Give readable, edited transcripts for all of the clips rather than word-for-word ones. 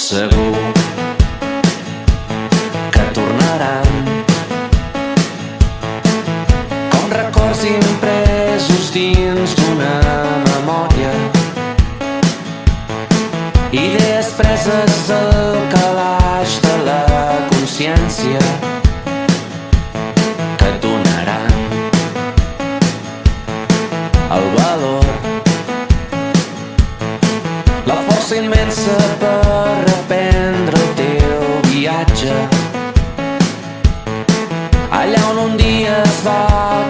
segur que tornaran com records impresos dins d'una memòria, idees preses al calaix de la consciència que et donaran el valor, la força immensa per reprendre el teu viatge allà on un dia es va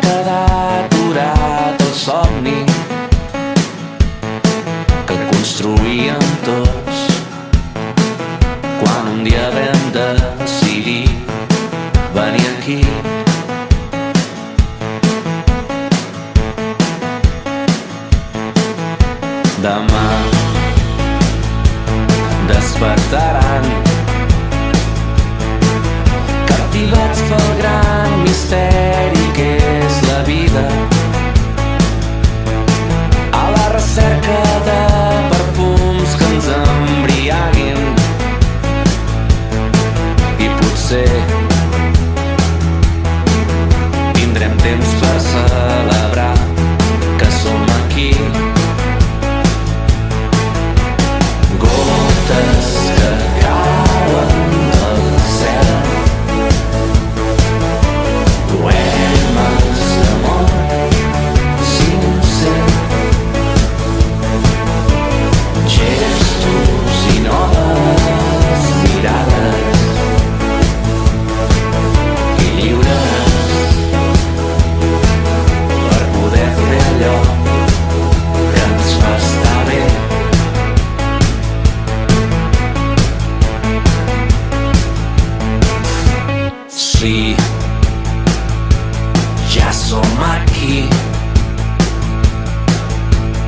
quedar aturat el somni que construïem tots quan un dia vam decidir venir aquí. Demà despertaran captivats pel gran misteri que és la vida, a la recerca de perfums que ens embriaguin, i potser tindrem temps per celebrar que som aquí. Gotes que cauen del cel, poemes d'amor sincer, gestos i noves mirades, i lliures per poder fer allò que ens fa estar bé. Sí, ja som aquí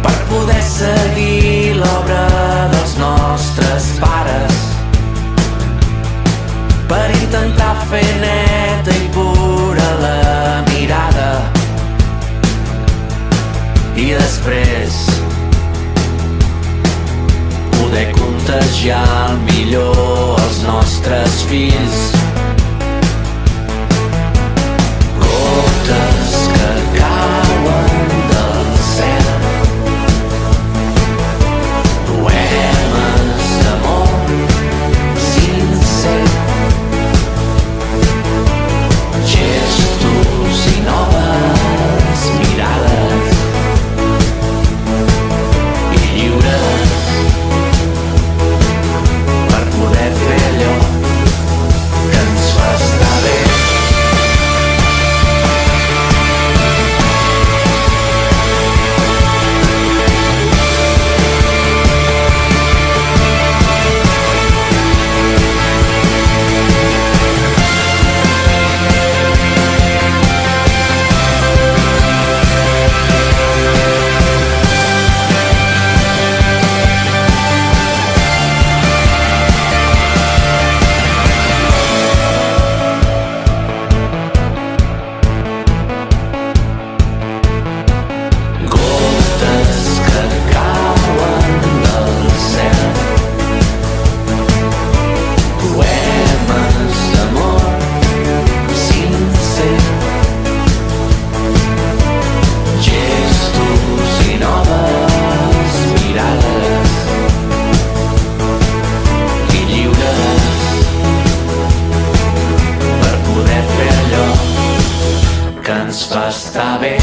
per poder seguir l'obra dels nostres pares, per intentar fer neta i pura la mirada i després poder contagiar el millor als nostres fills. Gotes que cauen del cel, poemes d'amor sincer, gestos i noves mirades, i lliures per poder fer allò que ens fa estar bé. Que ens fa estar bé.